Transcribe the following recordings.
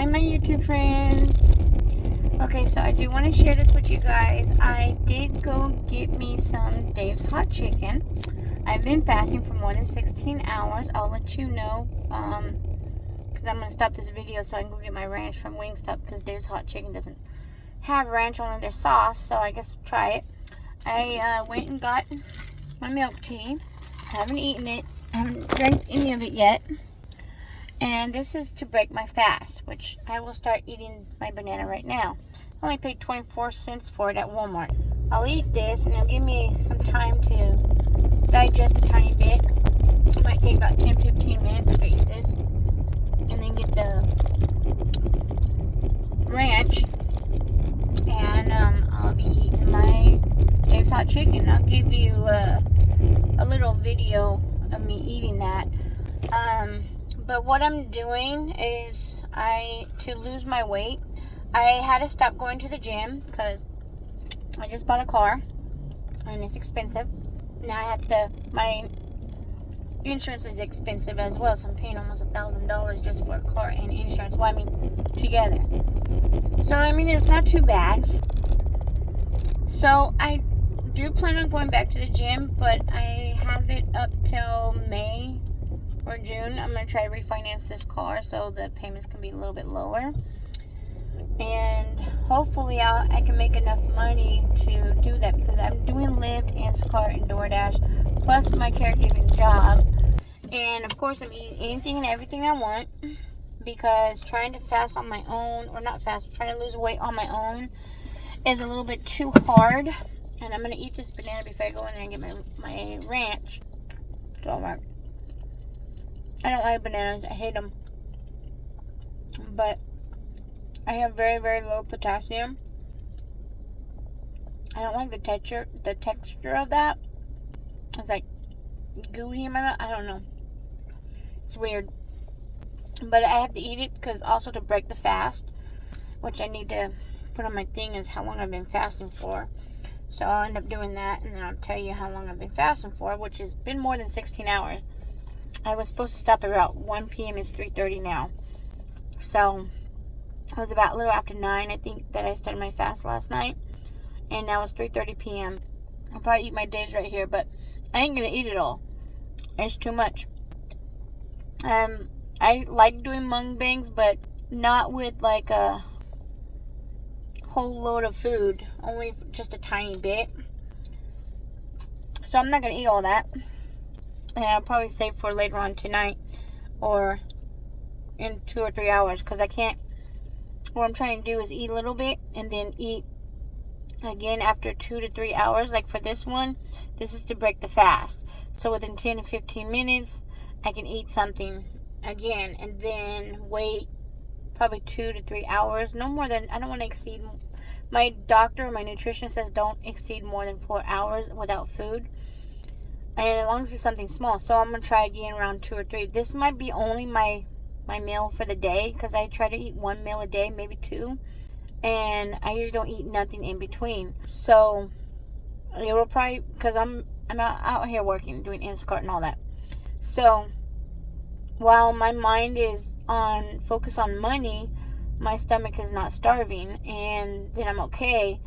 Hi, my YouTube friends. Okay, so I do want to share this with you guys. I did go get me some Dave's hot chicken. I've been fasting for more than 16 hours. I'll let you know, because I'm going to stop this video so I can go get my ranch from Wingstop, because Dave's hot chicken doesn't have ranch, only their sauce, so I guess try it. I went and got my milk tea. I haven't eaten it. I haven't drank any of it yet. And this is to break my fast, which I will start eating my banana right now. I only paid 24 cents for it at Walmart. I'll eat this and it'll give me some time to digest a tiny bit. It might take about 10-15 minutes if I eat this. And then get the ranch. And I'll be eating my Dave's hot chicken. I'll give you a little video of me eating that. But what I'm doing is, to lose my weight, I had to stop going to the gym because I just bought a car and it's expensive. Now my insurance is expensive as well, so I'm paying almost $1,000 just for a car and insurance. Well, I mean, together. So, I mean, it's not too bad. So, I do plan on going back to the gym, but I have it up till May or June. I'm going to try to refinance this car so the payments can be a little bit lower. And hopefully I can make enough money to do that, because I'm doing Lyft, Instacart, and DoorDash, plus my caregiving job. And of course I'm eating anything and everything I want, because trying to fast on my own, or not fast, trying to lose weight on my own is a little bit too hard. And I'm going to eat this banana before I go in there and get my ranch. It's alright. I don't like bananas. I hate them. But I have very, very low potassium. I don't like the texture of that. It's like gooey in my mouth. I don't know. It's weird. But I have to eat it because also to break the fast, which I need to put on my thing, is how long I've been fasting for. So I'll end up doing that, and then I'll tell you how long I've been fasting for, which has been more than 16 hours. I was supposed to stop at about 1 p.m. It's 3:30 now. So it was about a little after 9, I think, that I started my fast last night. And now it's 3:30 p.m. I'll probably eat my days right here, but I ain't going to eat it all. It's too much. I like doing mukbangs, but not with like a whole load of food. Only just a tiny bit. So I'm not going to eat all that. And I'll probably save for later on tonight or in 2 or 3 hours, because I can't. What I'm trying to do is eat a little bit and then eat again after 2 to 3 hours. Like for this one, this is to break the fast. So within 10 to 15 minutes, I can eat something again and then wait probably 2 to 3 hours. No more than, I don't want to exceed, my doctor, my nutritionist says don't exceed more than 4 hours without food. And as long as it's something small. So I'm going to try again around 2 or 3. This might be only my meal for the day, because I try to eat 1 meal a day, maybe 2. And I usually don't eat nothing in between. So it will probably, because I'm out here working, doing Instacart and all that. So while my mind is focused on money, my stomach is not starving, and then I'm okay.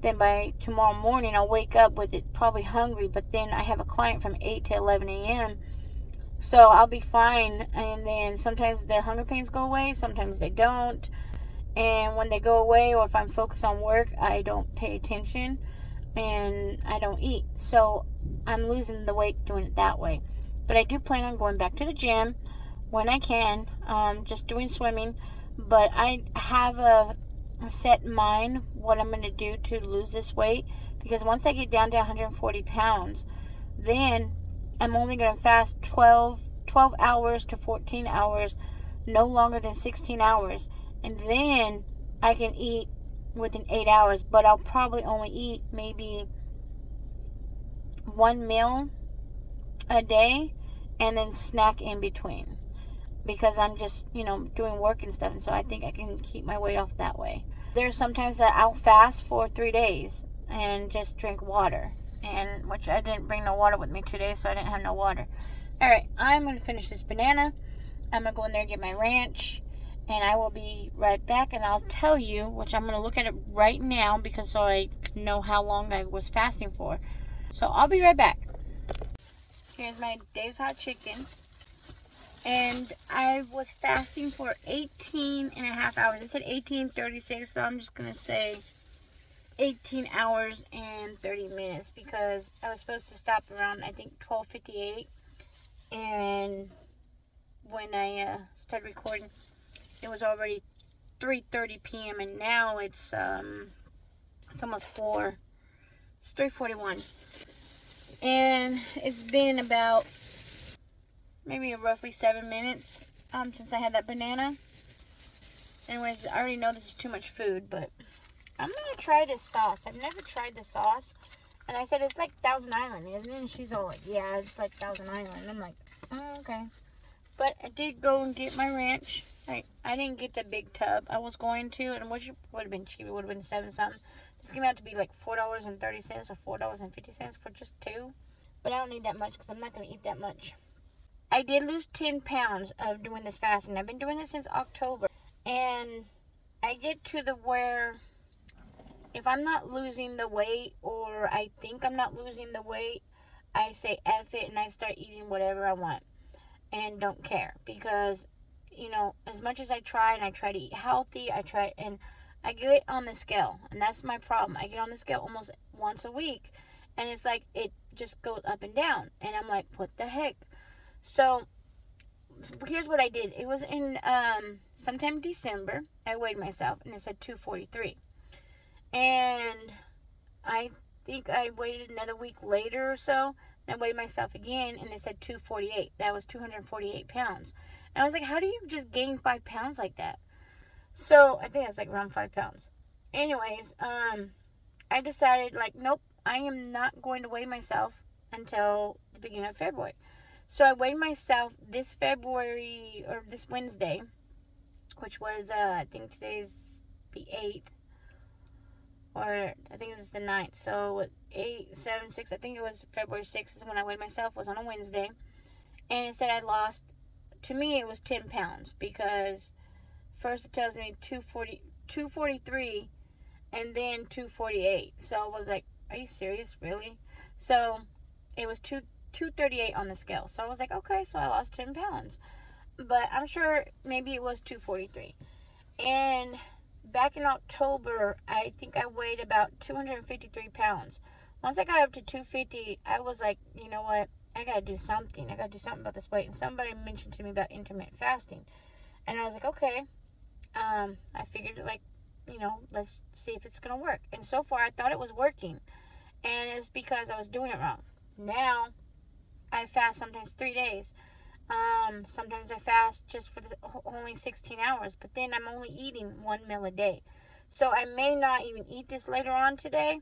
Then by tomorrow morning, I'll wake up with it probably hungry, but then I have a client from 8 to 11 a.m., so I'll be fine. And then sometimes the hunger pains go away, sometimes they don't. And when they go away, or if I'm focused on work, I don't pay attention and I don't eat. So I'm losing the weight doing it that way. But I do plan on going back to the gym when I can, just doing swimming. But I have a set mind what I'm going to do to lose this weight, because once I get down to 140 pounds, then I'm only going to fast 12 hours to 14 hours, no longer than 16 hours, and then I can eat within 8 hours. But I'll probably only eat maybe 1 meal a day and then snack in between, because I'm just, doing work and stuff, and so I think I can keep my weight off that way. There's sometimes that I'll fast for 3 days and just drink water, and which I didn't bring no water with me today, so I didn't have no water. Alright, I'm going to finish this banana. I'm going to go in there and get my ranch, And I will be right back, and I'll tell you, which I'm going to look at it right now because so I can know how long I was fasting for. So I'll be right back. Here's my Dave's Hot Chicken. And I was fasting for 18 and a half hours. It said 18:36, so I'm just going to say 18 hours and 30 minutes because I was supposed to stop around, I think, 12:58. And when I started recording, it was already 3:30 p.m. and now it's almost 4. It's 3:41. And it's been about maybe roughly 7 minutes since I had that banana. Anyways, I already know this is too much food, but I'm going to try this sauce. I've never tried the sauce. And I said, it's like Thousand Island, isn't it? And she's all like, yeah, it's like Thousand Island. I'm like, oh, okay. But I did go and get my ranch. I didn't get the big tub. I was going to, and which would have been cheap. It would have been 7 something. This came out to be like $4.30 or $4.50 for just 2. But I don't need that much because I'm not going to eat that much. I did lose 10 pounds of doing this fasting. I've been doing this since October. And I get to the where if I'm not losing the weight or I think I'm not losing the weight, I say F it and I start eating whatever I want and don't care. Because, as much as I try and I try to eat healthy, I get on the scale. And that's my problem. I get on the scale almost once a week. And it's like it just goes up and down. And I'm like, what the heck? So here's what I did. It was in sometime December. I weighed myself and it said 243. And I think I waited another week later or so. And I weighed myself again and it said 248. That was 248 pounds. And I was like, how do you just gain 5 pounds like that? So I think that's like around 5 pounds. Anyways, I decided like, nope, I am not going to weigh myself until the beginning of February. So I weighed myself this February or this Wednesday, which was, I think today's the 8th. Or I think it's the 9th. So 8, 7, 6. I think it was February 6th is when I weighed myself. Was on a Wednesday. And it said I lost, to me it was 10 pounds. Because first it tells me 243 and then 248. So I was like, are you serious? Really? So it was 238 on the scale. So I was like, okay, so I lost 10 pounds. But I'm sure maybe it was 243. And back in October, I think I weighed about 253 pounds. Once I got up to 250, I was like, you know what? I got to do something. I got to do something about this weight. And somebody mentioned to me about intermittent fasting. And I was like, okay. I figured, like, let's see if it's going to work. And so far, I thought it was working. And it's because I was doing it wrong. Now, I fast sometimes 3 days. Sometimes I fast just for only 16 hours, but then I'm only eating 1 meal a day. So I may not even eat this later on today.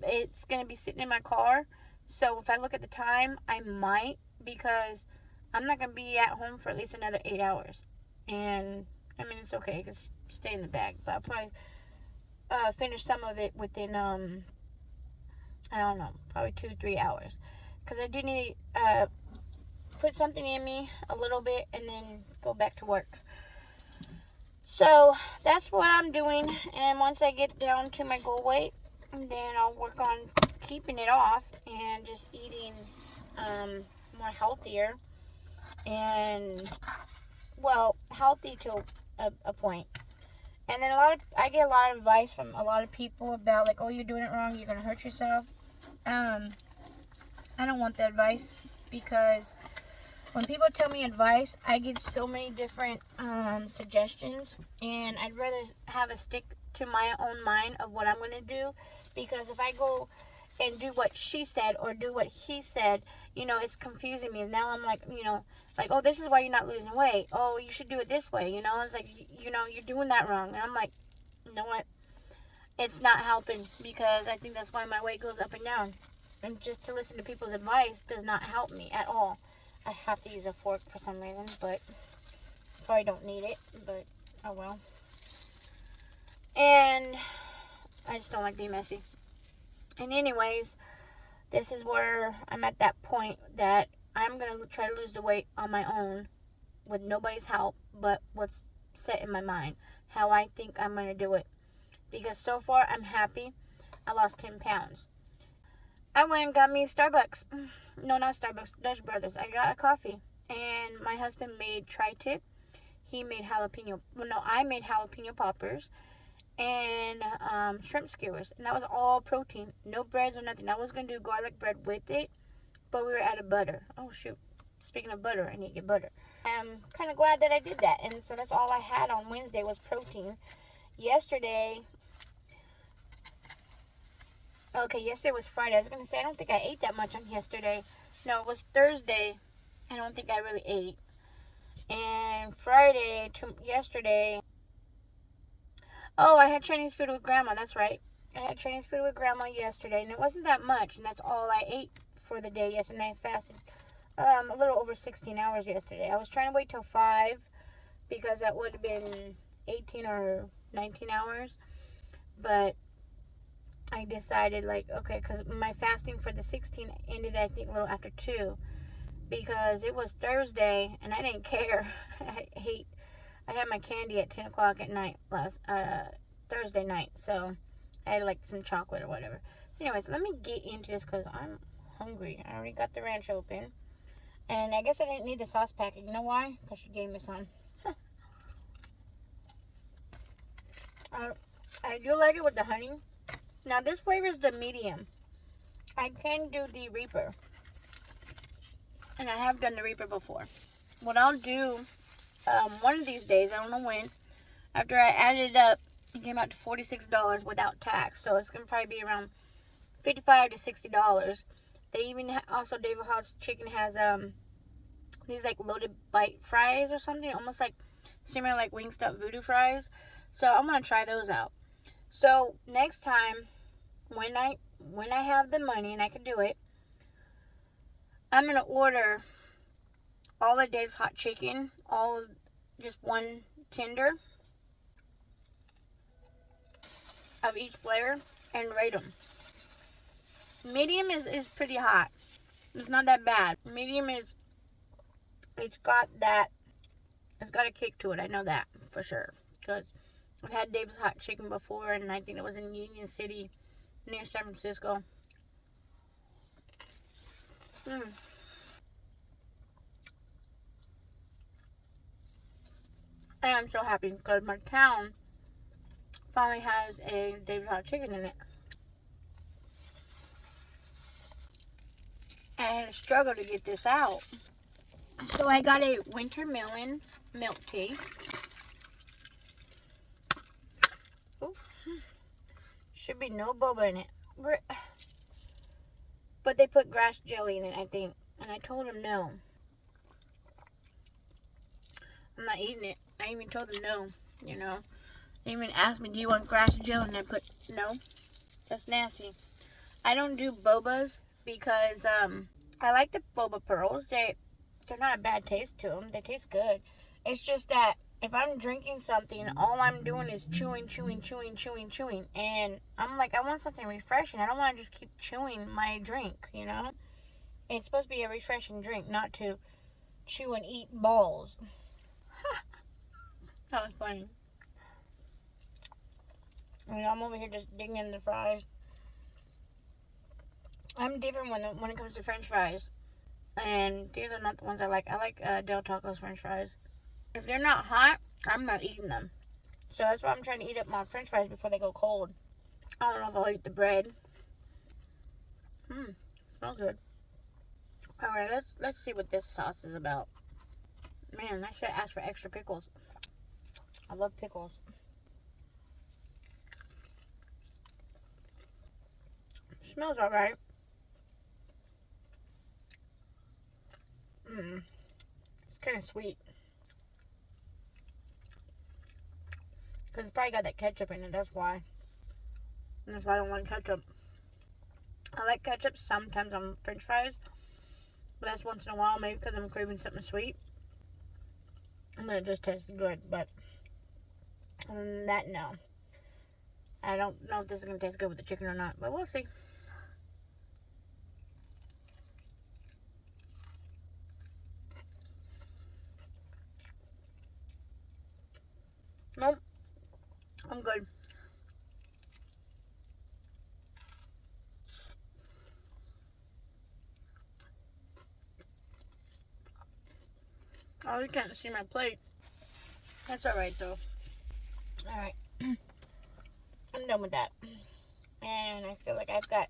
It's going to be sitting in my car. So if I look at the time, I might, because I'm not going to be at home for at least another 8 hours. And, I mean, it's okay, because stay in the bag. But I'll probably finish some of it within, I don't know, probably 2-3 hours. Because I do need put something in me a little bit and then go back to work. So that's what I'm doing. And once I get down to my goal weight, then I'll work on keeping it off and just eating more healthier. And, well, healthy to a point. And then I get a lot of advice from a lot of people about like, oh, you're doing it wrong, you're going to hurt yourself. I don't want the advice, because when people tell me advice, I get so many different suggestions, and I'd rather have a stick to my own mind of what I'm going to do, because if I go and do what she said or do what he said, it's confusing me. Now I'm like, oh, this is why you're not losing weight. Oh, you should do it this way, It's like, you're doing that wrong. And I'm like, you know what? It's not helping, because I think that's why my weight goes up and down. And just to listen to people's advice does not help me at all. I have to use a fork for some reason, but probably don't need it, but oh well. And I just don't like being messy. And anyways, this is where I'm at that point that I'm going to try to lose the weight on my own with nobody's help but what's set in my mind how I think I'm going to do it. Because so far, I'm happy. I lost 10 pounds. I went and got me Starbucks. No, not Starbucks. Dutch Brothers. I got a coffee. And my husband made tri-tip. He made jalapeno. Well, no, I made jalapeno poppers. And shrimp skewers. And that was all protein. No breads or nothing. I was going to do garlic bread with it. But we were out of butter. Oh, shoot. Speaking of butter, I need to get butter. I'm kind of glad that I did that. And so that's all I had on Wednesday was protein. Yesterday was Friday. I was going to say, I don't think I ate that much on yesterday. No, it was Thursday. I don't think I really ate. And Friday to yesterday. Oh, I had Chinese food with Grandma. That's right. I had Chinese food with Grandma yesterday. And it wasn't that much. And that's all I ate for the day yesterday. I fasted a little over 16 hours yesterday. I was trying to wait till 5 because that would have been 18 or 19 hours. But I decided, like, okay, because my fasting for the 16 ended, I think, a little after 2. Because it was Thursday, and I didn't care. I had my candy at 10 o'clock at night last Thursday night. So I had, like, some chocolate or whatever. Anyways, let me get into this because I'm hungry. I already got the ranch open. And I guess I didn't need the sauce packet. You know why? Because she gave me some. I do like it with the honey. Now, this flavor is the medium. I can do the Reaper. And I have done the Reaper before. What I'll do, one of these days, I don't know when, after I added it up, it came out to $46 without tax. So it's going to probably be around $55 to $60. They even, also David Hobbs Chicken has these like loaded bite fries or something. Almost like similar like Wingstop Voodoo fries. So I'm going to try those out. So next time, when I have the money and I can do it, I'm going to order all of Dave's hot chicken, just one tender of each flavor, and rate them. Medium is pretty hot. It's not that bad. Medium it's got a kick to it. I know that for sure. Because I've had Dave's hot chicken before, and I think it was in Union City, near San Francisco. I am so happy because my town finally has a Dave's hot chicken in it. I had to struggle to get this out. So I got a winter melon milk tea. Oof. Should be no boba in it. But they put grass jelly in it, I think. And I told them no. I'm not eating it. I even told them no, you know. They even asked me, do you want grass jelly? And I put no. That's nasty. I don't do bobas because I like the boba pearls. They're not a bad taste to them. They taste good. It's just that if I'm drinking something, all I'm doing is chewing. And I'm like, I want something refreshing. I don't want to just keep chewing my drink, you know? It's supposed to be a refreshing drink, not to chew and eat balls. That was funny. I'm over here just digging in the fries. I'm different when it comes to French fries. And these are not the ones I like. I like Del Taco's French fries. If they're not hot, I'm not eating them. So that's why I'm trying to eat up my French fries before they go cold. I don't know if I'll eat the bread. Smells good. Alright, let's see what this sauce is about. Man, I should ask for extra pickles. I love pickles. Smells alright. It's kind of sweet. Because it's probably got that ketchup in it, that's why. And that's why I don't want ketchup. I like ketchup sometimes on French fries. But that's once in a while, maybe because I'm craving something sweet. And then it just tastes good, but other than that, no. I don't know if this is going to taste good with the chicken or not, but we'll see. good. Oh, you can't see my plate. That's alright though. Alright. I'm done with that. And I feel like I've got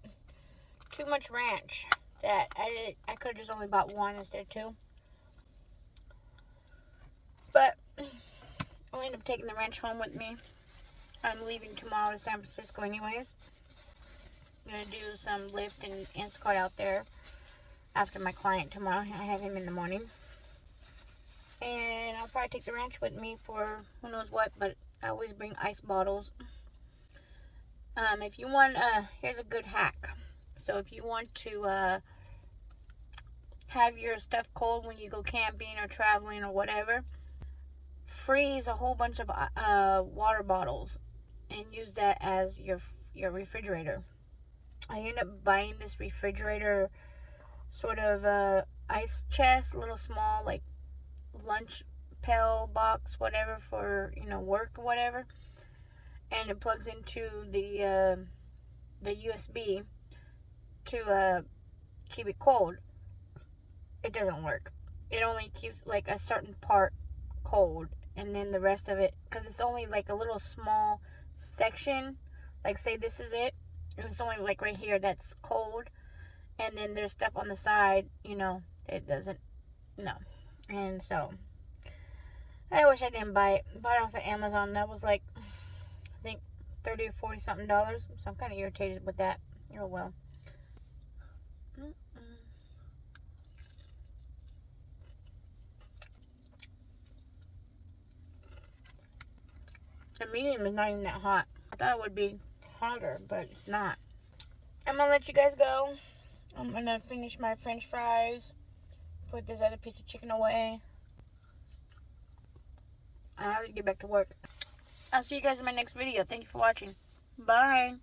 too much ranch that I could have just only bought one instead of two. But I'll end up taking the ranch home with me. I'm leaving tomorrow to San Francisco anyways. I'm going to do some Lyft and Instacart out there after my client tomorrow. I have him in the morning. And I'll probably take the ranch with me for who knows what, but I always bring ice bottles. If you want, here's a good hack. So if you want to have your stuff cold when you go camping or traveling or whatever, freeze a whole bunch of water bottles and use that as your refrigerator. I ended up buying this refrigerator sort of ice chest, little small like lunch pail box, whatever, for work or whatever, and it plugs into the USB to keep it cold. It doesn't work. It only keeps like a certain part cold, and then the rest of it, because it's only like a little small section, like say this is it, and it's only like right here that's cold, and then there's stuff on the side, it doesn't, no. And so I wish I didn't buy it. Bought it off of Amazon. That was like, I think $30 or 40 something dollars. So I'm kind of irritated with that. Oh well. The medium is not even that hot. I thought it would be hotter, but it's not. I'm gonna let you guys go. I'm gonna finish my French fries. Put this other piece of chicken away. I have to get back to work. I'll see you guys in my next video. Thank you for watching. Bye.